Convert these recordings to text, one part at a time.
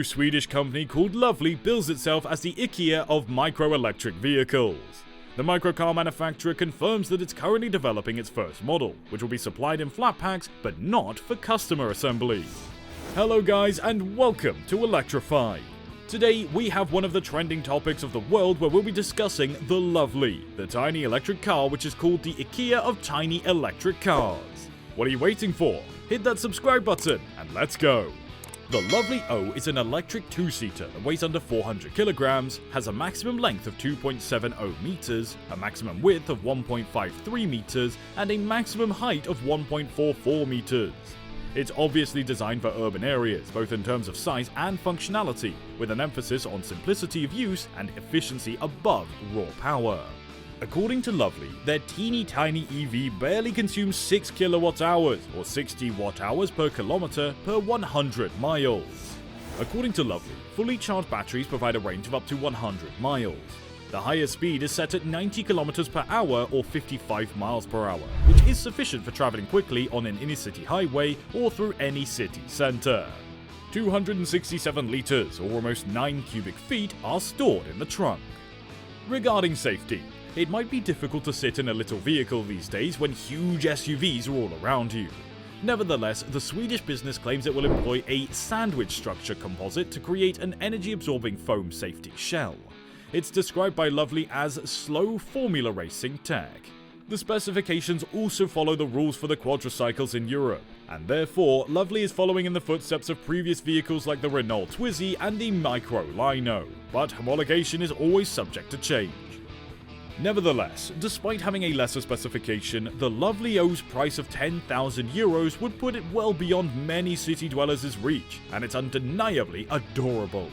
Swedish company called Luvly bills itself as the Ikea of micro-electric vehicles. The microcar manufacturer confirms that it's currently developing its first model, which will be supplied in flat packs, but not for customer assembly. Hello guys, and welcome to Electrify. Today we have one of the trending topics of the world where we'll be discussing the Luvly, the tiny electric car which is called the Ikea of tiny electric cars. What are you waiting for? Hit that subscribe button and let's go! The Luvly O is an electric two-seater that weighs under 400 kilograms, has a maximum length of 2.70 meters, a maximum width of 1.53 meters, and a maximum height of 1.44 meters. It's obviously designed for urban areas, both in terms of size and functionality, with an emphasis on simplicity of use and efficiency above raw power. According to Luvly, their teeny tiny EV barely consumes 6 kilowatt-hours, or 60 watt-hours per kilometer per 100 miles. According to Luvly, fully charged batteries provide a range of up to 100 miles. The highest speed is set at 90 kilometers per hour or 55 miles per hour, which is sufficient for traveling quickly on an inner-city highway or through any city center. 267 liters, or almost 9 cubic feet, are stored in the trunk. Regarding safety, it might be difficult to sit in a little vehicle these days when huge SUVs are all around you. Nevertheless, the Swedish business claims it will employ a sandwich structure composite to create an energy-absorbing foam safety shell. It's described by Luvly as slow formula racing tech. The specifications also follow the rules for the quadricycles in Europe, and therefore Luvly is following in the footsteps of previous vehicles like the Renault Twizy and the Micro Lino, but homologation is always subject to change. Nevertheless, despite having a lesser specification, the Luvly O's price of €10,000 would put it well beyond many city dwellers' reach, and it's undeniably adorable.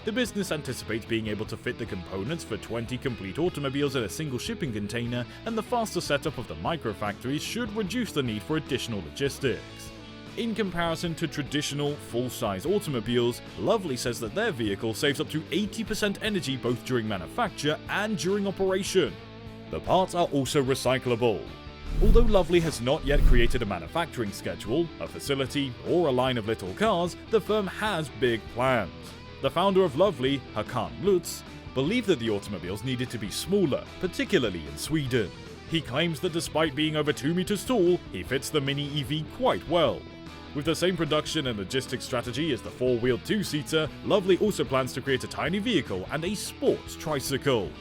The business anticipates being able to fit the components for 20 complete automobiles in a single shipping container, and the faster setup of the microfactories should reduce the need for additional logistics. In comparison to traditional, full-size automobiles, Luvly says that their vehicle saves up to 80% energy both during manufacture and during operation. The parts are also recyclable. Although Luvly has not yet created a manufacturing schedule, a facility, or a line of little cars, the firm has big plans. The founder of Luvly, Håkan Lutz, believed that the automobiles needed to be smaller, particularly in Sweden. He claims that despite being over 2 meters tall, he fits the mini EV quite well. With the same production and logistics strategy as the four-wheeled two-seater, Luvly also plans to create a tiny vehicle and a sports tricycle.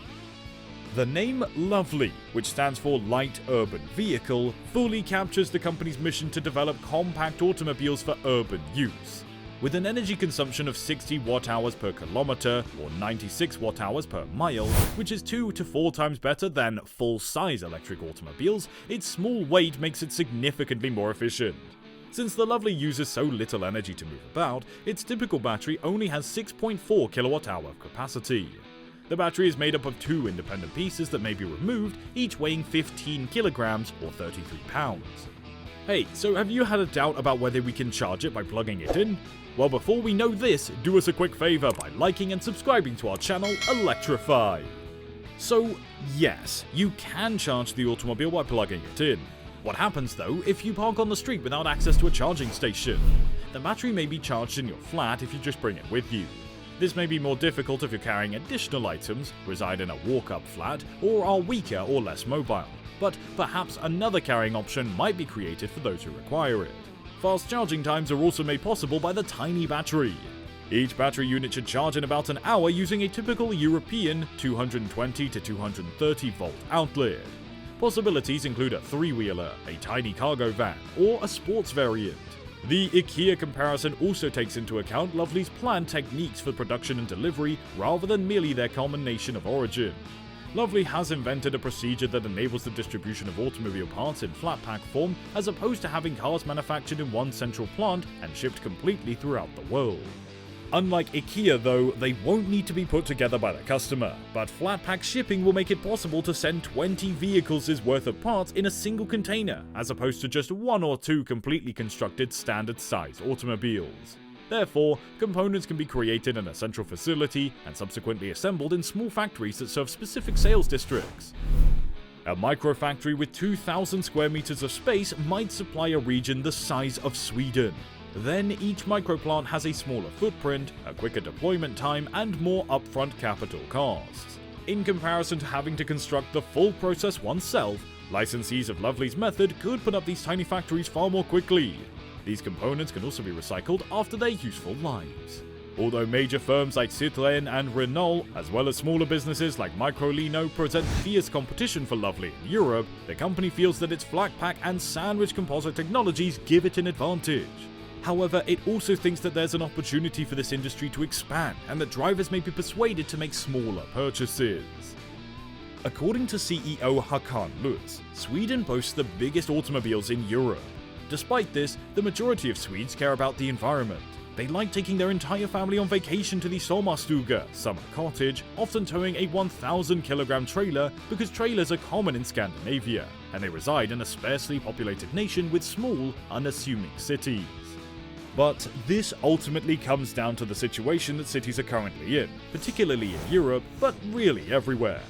The name Luvly, which stands for Light Urban Vehicle, fully captures the company's mission to develop compact automobiles for urban use. With an energy consumption of 60 watt-hours per kilometer, or 96 watt-hours per mile, which is 2 to 4 times better than full-size electric automobiles, its small weight makes it significantly more efficient. Since the Luvly uses so little energy to move about, its typical battery only has 6.4 kilowatt-hour capacity. The battery is made up of 2 independent pieces that may be removed, each weighing 15 kilograms or 33 pounds. Hey, so have you had a doubt about whether we can charge it by plugging it in? Well, before we know this, do us a quick favor by liking and subscribing to our channel, Electrify. So, yes, you can charge the automobile by plugging it in. What happens though if you park on the street without access to a charging station? The battery may be charged in your flat if you just bring it with you. This may be more difficult if you're carrying additional items, reside in a walk-up flat, or are weaker or less mobile, but perhaps another carrying option might be created for those who require it. Fast charging times are also made possible by the tiny battery. Each battery unit should charge in about an hour using a typical European 220 to 230 volt outlet. Possibilities include a three-wheeler, a tiny cargo van, or a sports variant. The Ikea comparison also takes into account Luvly's planned techniques for production and delivery rather than merely their common nation of origin. Luvly has invented a procedure that enables the distribution of automobile parts in flat pack form as opposed to having cars manufactured in one central plant and shipped completely throughout the world. Unlike Ikea though, they won't need to be put together by the customer, but flat pack shipping will make it possible to send 20 vehicles' worth of parts in a single container, as opposed to just 1 or 2 completely constructed standard size automobiles. Therefore, components can be created in a central facility and subsequently assembled in small factories that serve specific sales districts. A microfactory with 2,000 square meters of space might supply a region the size of Sweden. Then each microplant has a smaller footprint, a quicker deployment time, and more upfront capital costs. In comparison to having to construct the full process oneself, licensees of Luvly's method could put up these tiny factories far more quickly. These components can also be recycled after their useful lives. Although major firms like Citroën and Renault, as well as smaller businesses like Luvly O, present fierce competition for Luvly in Europe, the company feels that its flat pack and sandwich composite technologies give it an advantage. However, it also thinks that there's an opportunity for this industry to expand and that drivers may be persuaded to make smaller purchases. According to CEO Håkan Lutz, Sweden boasts the biggest automobiles in Europe. Despite this, the majority of Swedes care about the environment. They like taking their entire family on vacation to the sommarstuga, summer cottage, often towing a 1,000-kilogram trailer because trailers are common in Scandinavia, and they reside in a sparsely populated nation with small, unassuming cities. But this ultimately comes down to the situation that cities are currently in, particularly in Europe, but really everywhere.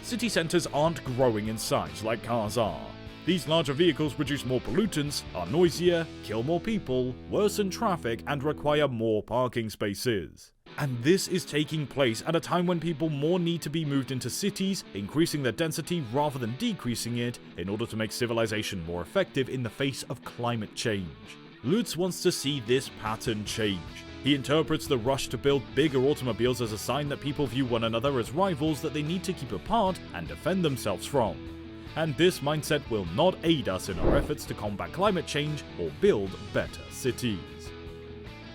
City centers aren't growing in size like cars are. These larger vehicles produce more pollutants, are noisier, kill more people, worsen traffic, and require more parking spaces. And this is taking place at a time when people more need to be moved into cities, increasing their density rather than decreasing it, in order to make civilization more effective in the face of climate change. Lutz wants to see this pattern change. He interprets the rush to build bigger automobiles as a sign that people view one another as rivals that they need to keep apart and defend themselves from. And this mindset will not aid us in our efforts to combat climate change or build better cities.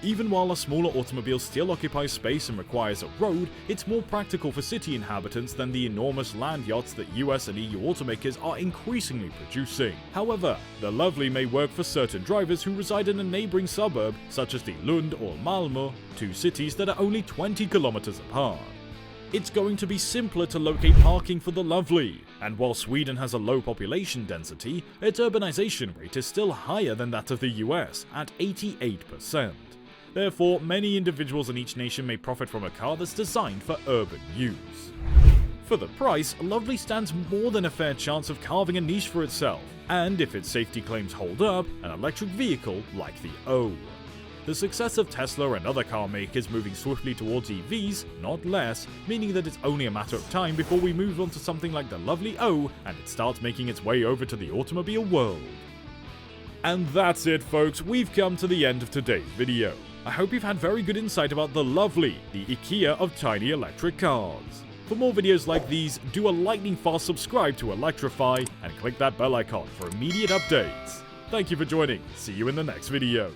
Even while a smaller automobile still occupies space and requires a road, it's more practical for city inhabitants than the enormous land yachts that US and EU automakers are increasingly producing. However, the Luvly may work for certain drivers who reside in a neighboring suburb, such as the Lund or Malmö, two cities that are only 20 kilometers apart. It's going to be simpler to locate parking for the Luvly, and while Sweden has a low population density, its urbanization rate is still higher than that of the US, at 88%. Therefore, many individuals in each nation may profit from a car that's designed for urban use. For the price, Luvly stands more than a fair chance of carving a niche for itself, and if its safety claims hold up, an electric vehicle like the O. The success of Tesla and other car makers moving swiftly towards EVs, not less, meaning that it's only a matter of time before we move on to something like the Luvly O and it starts making its way over to the automobile world. And that's it, folks, we've come to the end of today's video. I hope you've had very good insight about the Luvly, the Ikea of tiny electric cars. For more videos like these, do a lightning fast subscribe to Electrify and click that bell icon for immediate updates. Thank you for joining, see you in the next video.